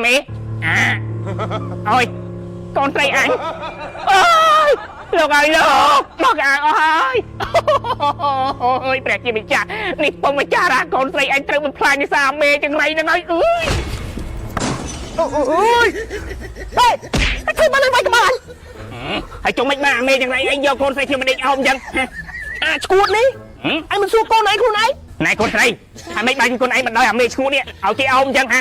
mẹ ôi con trai anh ơiលោកអើយលោកមកអើយអូយព្រះជាម្ចាស់នេះពុំម្ចាស់រាកូនស្រីអញត្រូវបំផ្លាញនេះសាមេចង្រៃហ្នឹងហើយអើយអូយហេធ្វើមកលើវាយក្បាលហើយចុះមិនបានមេចង្រៃអញយកកូនស្រីខ្ញុំមកដេកអោបអញ្ចឹងឈួតនេះអញមិនសួរកូនឯងខ្លួនឯងណែកូនស្រីហើយមិនបាញ់កូនឯងមិនដោយអាមេឈួតនេះឲ្យគេអោបអញ្ចឹងហ៎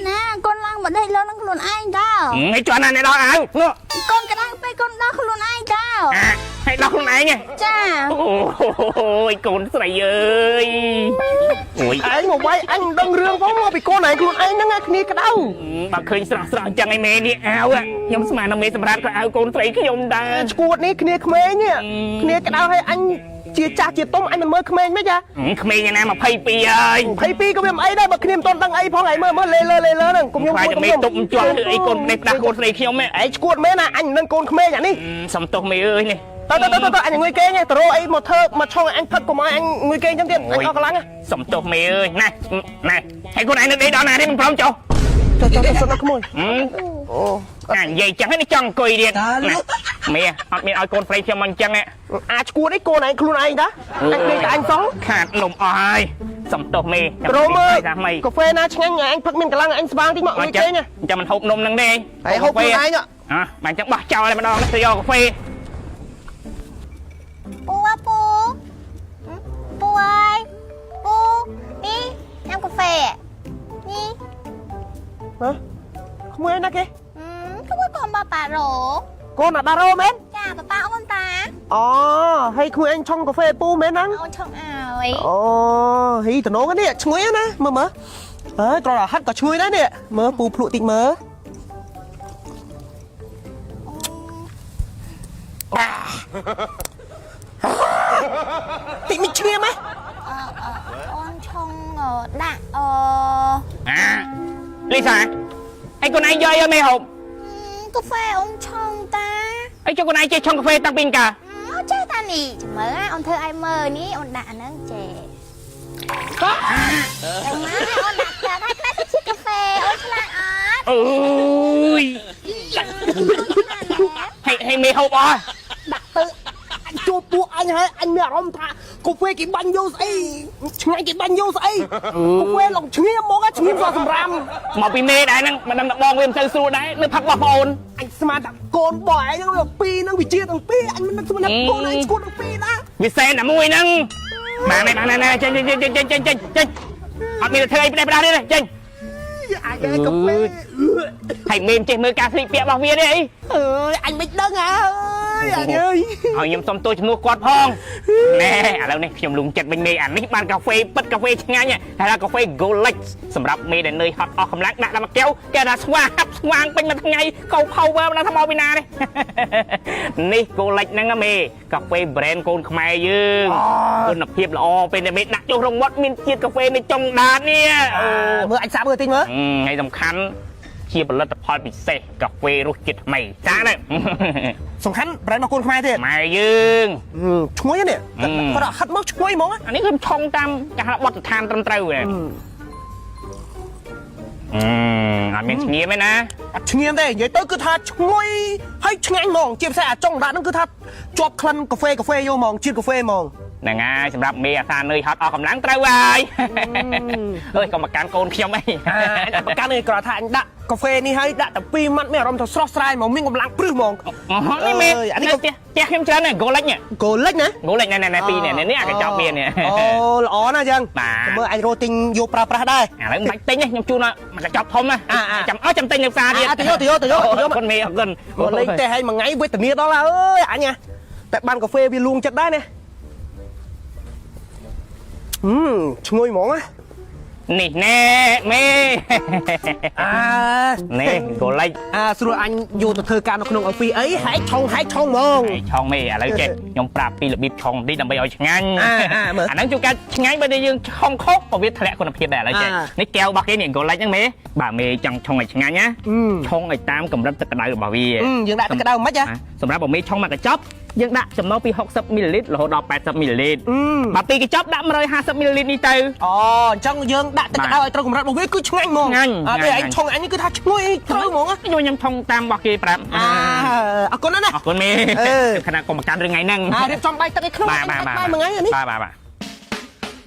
ណាកូនឡើងមកដេកលើនឹងខ្លួនឯងតើហេចុះណាអ្នកដល់អើនោះកូនកណ្ដាលពេលកូនដល់ខ្លួនឯងតើហើយដល់ខ្លួនឯងចាអូយកូនស្រីអើយអូយឯងមកវាយអញមិនដឹងរឿងផងមកពីកូនឯងខ្លួនឯងហ្នឹងគ្នាក្តៅបើឃើញស្រស់អញ្ចឹងឯមេនេះអាវខ្ញុំស្មានតែមេសម្រាប់ក៏អាវកូនស្រីខ្ញុំដែរឈួតនេះគ្នាក្មេងគ្នាក្តៅឲ្យអញជាចាស់ជាទុំអញមិនមើលក្មេងមិនចាក្មេងណា22ហើយ22ក៏វាមិនអីដែរបើគ្នាមិនទាន់ដឹងអីផងឯងមើលលេលើហ្នឹងកុំខ្ញុំខ្លាចមេទុំជាប់អីកូននេះផ្ដាស់កូនស្រីខ្ញុំឯងឈួតមែនណាអញមិនដឹងកូនក្មេងអានេះសំទោសមេអើយនេះទៅអញងុយគេងទៅរកអីមកធ្វើមកឆុងអញផឹកកុំឲ្យអញងុយគេងចឹងទៀតអញអស់កម្លាំងសំទោសមេអើយណាហើយកូនឯងនៅដេកដល់ណានេះមិនព្រមចុះសុំដល់ក្មួយអូនិយាយចឹងនេះចង់អង្គុយទៀតមេអត់មានឲ្យកូនស្រីខ្ញុំមកអញ្ចឹងឈួតអីកូនឯងខ្លួនឯងតាអញដេកតែអញសងខាតនំអស់ហើយសំទោសមេព្រមមើលកាហ្វេណាឆ្ងាញ់អញផឹកមានកម្លាំងអញស្វាងតិចមកអុយគេងចាំមិនហូបនំហ្នឹងទេហើយហូបខ្លួនឯងមិនចឹងបោះចោលតែម្ដងទៅយកកាហ្វេពូអើយពូនេះញ៉ាំកាហ្វេនេះក្មួយណាគេក្មួយកូនបាប៉ារ៉ូកូនអាបារ៉ូមែនចាប៉ាអូនតាអូហើយក្មួយអញឆុងកាហ្វេពូមែនហ្នឹងអូនឆុងឲ្យអូហីតំណងនេះឈ្ងុយណាមើលអើយត្រង់ហាត់ក៏ឈ្ងុយដែរនេះមើលពូភ្លក់តិចមើលតិចមិនឈ្ងៀមហ៎អូនឆុងដាក់លីសាហើយកូនឯងយកអីមេហូបកាហ្វេអូនឆុងតាហើយចុះកូនឯងចេះឆុងកាហ្វេតាំងពីកាចេះតានេះមើលអូនធ្វើឲ្យមើលនេះអូនដាក់ហ្នឹងចេះតែម៉ែអូនដាក់ចាឲ្យខ្លះទៅជាកាហ្វេអូនឆ្លាតអត់អូយហើយមេហូបអស់ដាក់ទៅអញជួបពួកអញហើយអញមានអារម្មណ៍ថាកាហ្វេគេបាញ់យកស្អីឆ្ងាញ់គេបាញ់យកស្អីកាហ្វេឡងឈ្ងៀមមកឈ្ងៀមសោះសម្រាមមកពីមេដែរហ្នឹងមិនដឹងតែបងវាមិនទៅស្រួលដែរនៅផឹករបស់បងអូនអញស្មានថាកូនបងឯងហ្នឹងវាពីរហ្នឹងវាជាទាំងពីរអញមិនស្មានថាកូនឯងឈួតទាំងពីរណាវាសែនតែមួយហ្នឹងបានចេញអត់មានធ្វើអីផ្ដេសផ្ដាស់ទេចេញអាចកាហ្វេហើយមេមចេះមើលការស្លៀកពាក់របស់វាទេអីអញមិនដឹងអើយអញអើយហើយខ្ញុំសុំទោសជំនួសគាត់ផងណែឥឡូវនេះខ្ញុំលុងចិត្តវិញមេអានេះបានកាហ្វេពិតកាហ្វេឆ្ងាញ់ហើយថាកាហ្វេ Golex សម្រាប់មេដែលនឿយហត់អស់កម្លាំងដាក់ដល់មួយកែវគេថាស្វាងពេញមួយថ្ងៃកោ power មិនដឹងថាមកពីណាទេនេះ Golex ហ្នឹងមេកាហ្វេ brand កូនខ្មែរយើងគុណភាពល្អពេលតែមេដាក់ចុះរងមាត់មានជាតិកាហ្វេនៃចុងដាតនេះមើលអញសាប់មើលតិចមើលហើយសំខាន់ជាផលិតផលពិសេសកាហ្វេរសជាតិថ្មីចាណាសំខាន់ brand របស់កូនខ្មែរទេម៉ែយើងឈ្ងុយនេះគាត់ហិតមកឈ្ងុយហ្មងអានេះគឺឆុងតាមគេហៅបទដ្ឋានត្រឹមត្រូវហ៎អត់មានឈ្ងៀមទេណាអត់ឈ្ងៀមទេនិយាយទៅគឺថាឈ្ងុយហើយឆ្ងាញ់ហ្មងជាពិសេសអាចុងដាក់ហ្នឹងគឺថាជាប់ក្លិនកាហ្វេយកហ្មងជាតិកាហ្វេហ្មងហ្នឹងហើយសម្រាប់មេអាសានឿយហត់អស់កម្លាំងត្រូវហើយអើយកុំមកកាន់កូនខ្ញុំអីមកកាន់នេះគ្រាន់ថាអញដាក់កាហ្វេនេះហើយដាក់តែ2ម៉ាត់មានអារម្មណ៍ថាស្រស់ស្រាយហ្មងមានកម្លាំងព្រឹសហ្មងនេះមេអានេះផ្ទះខ្ញុំច្រើនណាស់ Golex ណា Golex ណែពីរនេះអាកញ្ចប់មាននេះអូល្អណាស់ចឹងមើលអញរត់ទិញយកប្រើប្រាស់ដែរឥឡូវមិនបាច់ទិញទេខ្ញុំជូនមកកញ្ចប់ធំណាចាំទិញនៅផ្សារទៀតទៅយកអរគុណមេអរគុណលេងទេឲ្យមួយថ្ងៃវេទនាដល់ហើយអើយអញតែបានកាហ្វេវាលួងចិត្តដែរណាឈ្ងុយហ្មងនេះណែមេនេះ Golex ស្រួលអញយកទៅធ្វើការនៅក្នុងអ៊ីហ្វីអីហែកឆុងហ្មងឆុងមេឥឡូវចេះខ្ញុំប្រាប់ពីរបៀបឆុងបន្តិចដើម្បីឲ្យឆ្ងាញ់អាហ្នឹងជួនកាលឆ្ងាញ់បើយើងឆុងខុសក៏វាធ្លាក់គុណភាពដែរឥឡូវចេះនេះកែវរបស់គេនេះ Golex ហ្នឹងមេបើមេចង់ឆុងឲ្យឆ្ងាញ់ណាឆុងឲ្យតាមកម្រិតទឹកក្តៅរបស់វាយើងដាក់ទឹកក្តៅមិនខ្មិចសម្រាប់បើមេឆុងមកកញ្ចប់ យើងដាក់ចំណូលពី60មីលីលីត្ររហូតដល់80មីលីលីត្របើពីកញ្ចប់ដាក់150មីលីលីត្រនេះទៅ អូអញ្ចឹងយើងដាក់ទឹកក្តៅឲ្យត្រូវកម្រិតរបស់វាគឺឆ្ងាញ់ហ្មងពេលអញឆុងអញគឺថាឈ្ងុយត្រូវហ្មង ខ្ញុំឆុងតាមរបស់គេប្រាប់ អរគុណណាស់ អរគុណមេខណៈកុំប្រកាន់រឿងថ្ងៃហ្នឹង រៀបចំបាយទឹកឲ្យខ្លួនបាយមួយថ្ងៃនេះ បាទ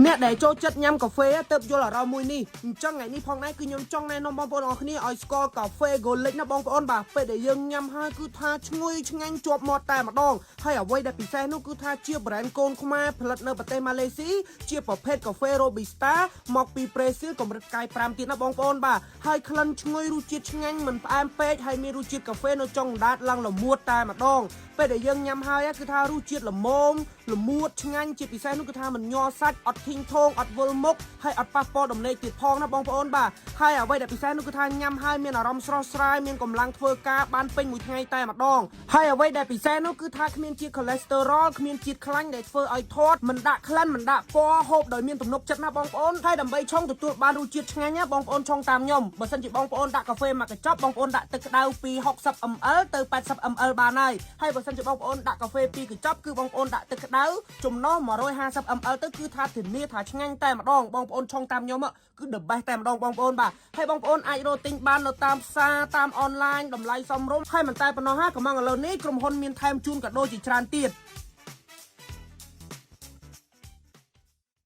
អ្នកដែលចូលចិត្តញ៉ាំកាហ្វេទៅយល់អារម្មណ៍មួយនេះអញ្ចឹងថ្ងៃនេះផងដែរគឺខ្ញុំចង់ណែនាំបងប្អូនអរគ្នាឲ្យស្គាល់កាហ្វេ Golix ណាបងប្អូនបាទពេលដែលយើងញ៉ាំហើយគឺថាឈ្ងុយឆ្ងាញ់ជាប់មាត់តែម្ដងហើយអ្វីដែលពិសេសនោះគឺថាជា brand កូនខ្មែរផលិតនៅប្រទេសម៉ាឡេស៊ីជាប្រភេទកាហ្វេ Robusta មកពីប្រេស៊ីលកម្រិតកាយ5ទៀតណាបងប្អូនបាទហើយក្លិនឈ្ងុយរសជាតិឆ្ងាញ់មិនផ្អែមពេកហើយមានរសជាតិកាហ្វេនៅចុងកណ្ដាលឡើងល្មួតតែម្ដងពេលដែលយើងញ៉ាំហើយគឺថារសជាតិល្មមល្មួតឆ្ងាញ់ជាពិសេសនោះគឺថាមិនញ័រសាច់អត់ធីងធងអត់វល់មុខហើយអត់ប៉ះពាល់ដំណេកទៀតផងណាបងប្អូនបាទហើយអ្វីដែលពិសេសនោះគឺថាញ៉ាំហើយមានអារម្មណ៍ស្រស់ស្រាយមានកម្លាំងធ្វើការបានពេញមួយថ្ងៃតែម្ដងហើយអ្វីដែលពិសេសនោះគឺថាគ្មានជាតិ cholesterol គ្មានជាតិខ្លាញ់ដែលធ្វើឲ្យធាត់មិនដាក់ក្លិនមិនដាក់ពណ៌ហូបដោយមានទំនុកចិត្តណាបងប្អូនហើយដើម្បីឆុងទទួលបានរសជាតិឆ្ងាញ់ណាបងប្អូនឆុងតាមខ្ញុំបើសិនជាបងប្អូនដាក់កាហ្វេមួយកញ្ចប់បងប្អូនដាក់ទឹកក្តៅពី60 ml ទៅ80 ml បានហើយបើសិនជាបងប្អូនដាក់កាហ្វេពីរកញ្ចប់គឺបងប្អូនដាក់ទឹកក្តៅចំណុះ150 ml ទៅគឺថាធានាថាឆ្ងាញ់តែម្ដងបងប្អូនឆុងតាមខ្ញុំគឺ the best តែម្ដងបងប្អូនបាទហើយបងប្អូនអាចរកទិញបាននៅតាមផ្សារតាមអនឡាញតម្លៃសមរម្យហើយមិនតែប៉ុណ្ណោះកំងឥឡូវនេះក្រុមហ៊ុនមានថែមជូនកាដូជាច្រើនទៀត